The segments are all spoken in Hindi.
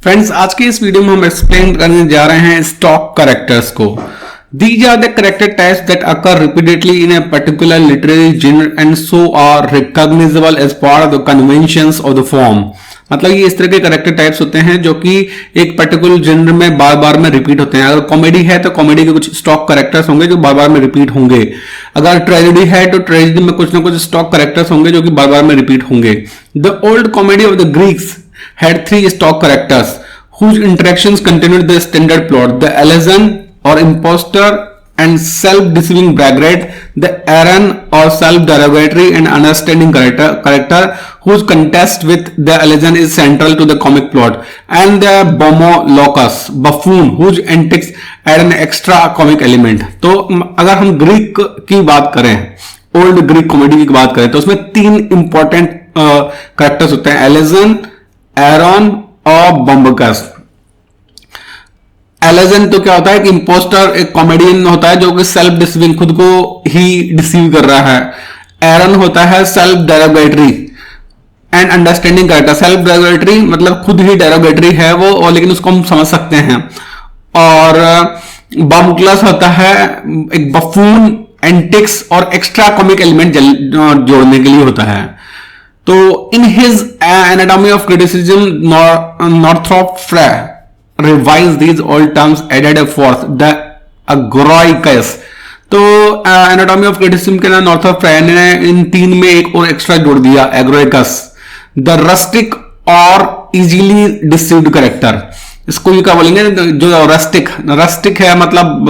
फ्रेंड्स, आज के इस वीडियो में हम एक्सप्लेन करने जा रहे हैं स्टॉक कैरेक्टर्स को। These are the character types that occur repeatedly in a particular literary genre and so are recognizable as part of the conventions of the form। मतलब ये इस तरह के कैरेक्टर टाइप्स होते हैं जो कि एक पर्टिकुलर जेनर में बार बार में रिपीट होते हैं। अगर कॉमेडी है तो कॉमेडी के कुछ स्टॉक कैरेक्टर्स होंगे जो बार बार में रिपीट होंगे। अगर ट्रेजेडी है तो ट्रेजेडी में कुछ ना कुछ स्टॉक कैरेक्टर्स होंगे जो कि बार बार में रिपीट होंगे। The old comedy of the Greeks had three stock characters whose interactions continued the standard plot: the alazan or impostor and self-deceiving braggart, the Aaron or self-derogatory and understanding character whose contest with the alazan is central to the comic plot, and the Bomolocus buffoon whose antics add an extra comic element। तो अगर हम ग्रीक की बात करें, ओल्ड ग्रीक कॉमेडी की बात करें तो उसमें तीन इंपॉर्टेंट कैरेक्टर्स होते हैं: एलेजन, एरॉन और बम्बकस। एलेजन तो क्या होता है कि इंपोस्टर एक कॉमेडियन होता है जो कि सेल्फ डिसीविंग, खुद को ही डिसीव कर रहा है। एरॉन होता है self derogatory and understanding character. Self derogatory मतलब खुद ही डेरोगेटरी है वो, और लेकिन उसको हम समझ सकते हैं। और बम्बकस होता है एक बफून, एंटिक्स और एक्स्ट्रा कॉमिक एलिमेंट जोड़ने के लिए होता है। तो in his anatomy of criticism Northrop Frye revise these old terms added a fourth the agroikos. तो एनाटॉमी ऑफ क्रिटिसिज्म के ना नॉर्थरॉप फ्रे ने इन तीन में एक और एक्स्ट्रा जोड़ दिया, एग्रोइकस। द रस्टिक और इजीली डिसीव्ड कैरेक्टर, इसको ये क्या बोलेंगे, जो रस्टिक है मतलब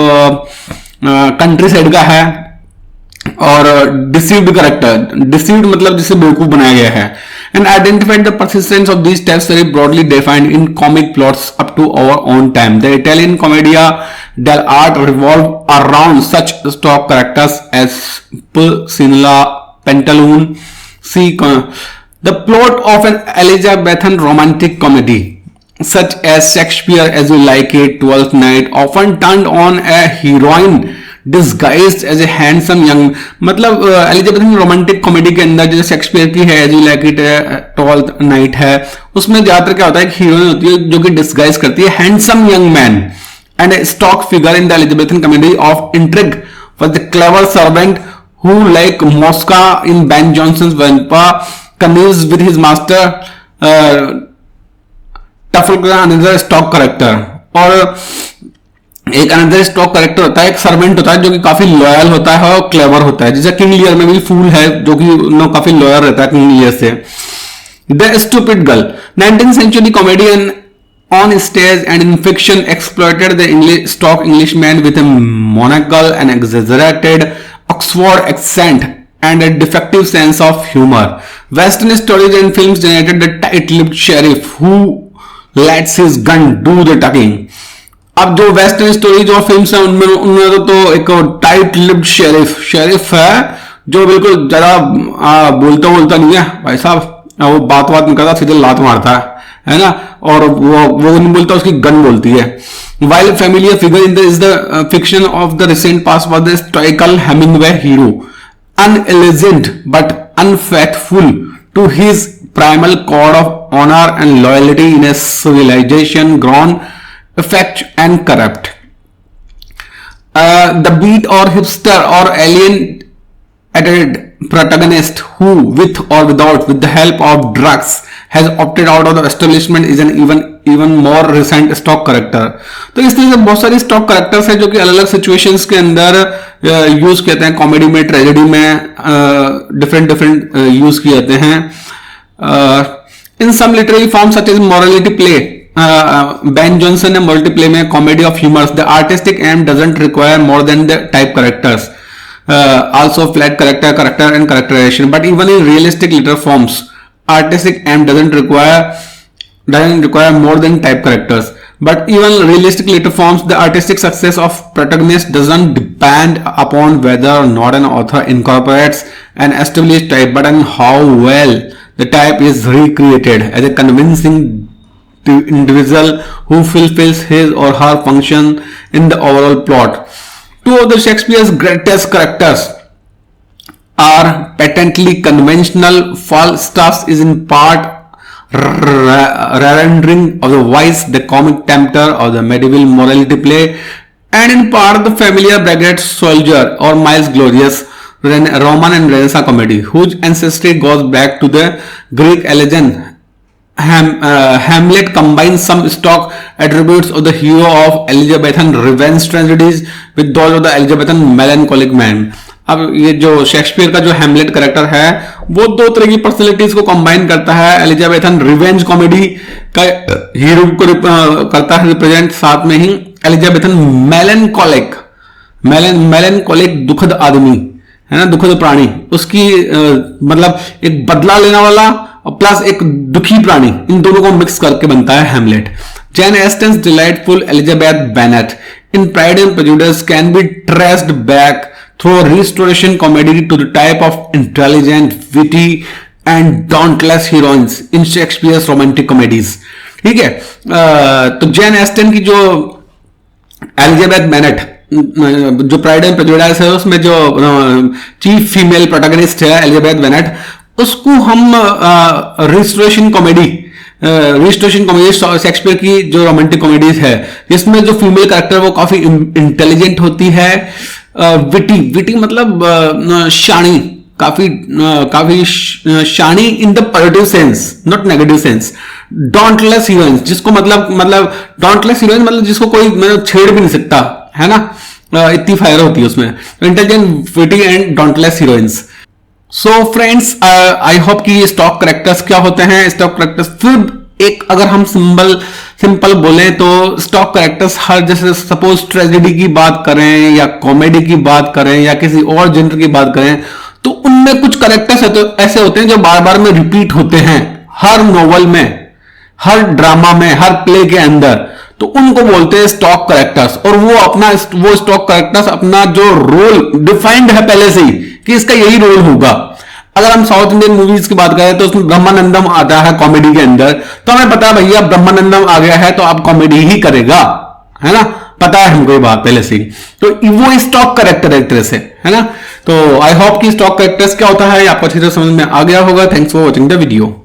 कंट्री साइड का है, और डिसीव्ड कैरेक्टर, डिसीव्ड मतलब जिसे बेवकूफ बनाया गया है। And identified the persistence of these types very broadly defined in comic plots up to our own time. The Italian commedia dell'arte revolve around such stock characters as Pulcinella, Pantaloon, C. The plot of an Elizabethan romantic comedy such as Shakespeare As You Like It, Twelfth Night often turned on a heroine disguised as a handsome young. मतलब एलिजाबेथन रोमांटिक कॉमेडी के अंदर जैसे शेक्सपियर की है, एज यू लाइक इट है, ट्वेल्थ नाइट है, उसमें ज्यादातर क्या होता है, एक हीरोइन होती है जो कि डिस्गाइज करती है handsome young man. And a stock figure in the Elizabethan comedy of intrigue for the clever servant who like Mosca in Ben Jonson's वेम्पा कन्वीज विद हिज मास्टर टफलग्रा अनदर स्टॉक कैरेक्टर। और एक अनदर स्टॉक कैरेक्टर होता है, एक सर्वेंट होता है जो कि काफी लॉयल होता है और क्लेवर होता है, जैसे किंग लियर में भी फूल है जो कि काफी लॉयल रहता है किंग लियर से। The stupid girl, 19th century comedian on stage and in fiction exploited the stock Englishman with a monocle, an exaggerated Oxford accent and a defective sense of humor. Western stories and films generated the tight-lipped sheriff who lets his gun do the talking. अब जो वेस्टर्न स्टोरी जो फिल्म्स है उनमें तो एक टाइट लिप्ड शेरिफ है जो बिल्कुल जरा बोलता नहीं है भाई साहब, वो बात नहीं करता, सीधे लात मारता है ना, और वो नहीं बोलता, उसकी गन बोलती है। While a familiar figure in is the fiction of the recent past was the stoical Hemingway hero, unelegant but unfaithful to his primal code of honor and loyalty in a civilization grown effect and corrupt. The beat or hipster or alien-added protagonist who, with or with the help of drugs, has opted out of the establishment is an even more recent stock character। तो इस तरह से बहुत सारी स्टॉक कैरेक्टर्स है जो कि अलग अलग सिचुएशंस के अंदर यूज किए जाते हैं, कॉमेडी में, ट्रेजेडी में, डिफरेंट यूज किए जाते हैं। In some literary form such as morality play, Ben Jonson ने multiplay में comedy of humors. The artistic aim doesn't require more than the type characters, also flat character and characterization. But even in realistic literary forms, artistic aim doesn't require more than type characters. But even realistic literary forms, the artistic success of protagonist doesn't depend upon whether or not an author incorporates an established type, but on how well the type is recreated as a convincing individual who fulfills his or her function in the overall plot. Two of the Shakespeare's greatest characters are patently conventional. Falstaff is in part rendering of the vice, the comic tempter of the medieval morality play, and in part the familiar Baguette Soldier or Miles Glorious Roman and Renaissance comedy, whose ancestry goes back to the Greek legend. Hamlet combines some stock attributes of the hero of Elizabethan revenge tragedies with those of the Elizabethan melancholic man. अब ये जो शेक्सपियर का जो हैमलेट कैरेक्टर है वो दो तरह की पर्सनैलिटीज को कंबाइन करता है. एलिजाबेथन रिवेंज कॉमेडी का हीरो को करता है रिप्रेजेंट, साथ में ही एलिजाबेथन मेलनकॉलिक दुखद आदमी है ना, दुखद प्राणी, उसकी मतलब एक बदला लेने वाला प्लस एक दुखी प्राणी, इन दोनों को मिक्स करके बनता है Hamlet. Jain Aston's delightful Elizabeth Bennet in pride and prejudice can be traced back through restoration comedy to the type of intelligent, witty and dauntless heroines in Shakespeare's romantic comedies. ठीक है. तो जैन एस्टन की जो एलिजाबेथ बेनेट जो प्राइड एंड प्रेजुडिस है उसमें जो चीफ फीमेल प्रोटैगनिस्ट है एलिजाबेथ बेनेट, उसको हम रिस्टोरेशन कॉमेडी शेक्सपियर की जो रोमांटिक कॉमेडीज है जिसमें जो फीमेल कैरेक्टर वो काफी इंटेलिजेंट होती है, विटी मतलब शानी, काफी शानी in the positive sense, not negative sense. Dauntless heroines, जिसको मतलब डॉन्टलेस हीरोइन मतलब जिसको कोई मतलब छेड़ भी नहीं सकता है ना, इतनी फायर होती है उसमें. Intelligent, witty and dauntless heroines. So friends, I hope कि स्टॉक कैरेक्टर्स क्या होते हैं. स्टॉक कैरेक्टर्स फिर एक अगर हम सिंपल बोले तो स्टॉक कैरेक्टर्स हर, जैसे सपोज ट्रेजेडी की बात करें या कॉमेडी की बात करें या किसी और जेनर की बात करें तो उनमें कुछ कैरेक्टर्स ऐसे होते हैं जो बार बार में रिपीट होते हैं हर नॉवल में, हर ड्रामा में, हर प्ले के अंदर. तो उनको बोलते हैं स्टॉक कैरेक्टर्स. और वो स्टॉक कैरेक्टर्स अपना जो रोल डिफाइंड है पहले से ही कि इसका यही रोल होगा. अगर हम साउथ इंडियन मूवीज की बात करें तो उसमें ब्रह्मानंदम आता है कॉमेडी के अंदर, तो हमें पता है भैया ब्रह्मानंदम आ गया है तो आप कॉमेडी ही करेगा, है ना, पता है हमको ये बात पहले से ही. तो वो स्टॉक कैरेक्टर एक तरह से, है ना. तो आई होप कि स्टॉक कैरेक्टर्स क्या होता है आपको अच्छी तरह समझ में आ गया होगा. Thanks for watching the video.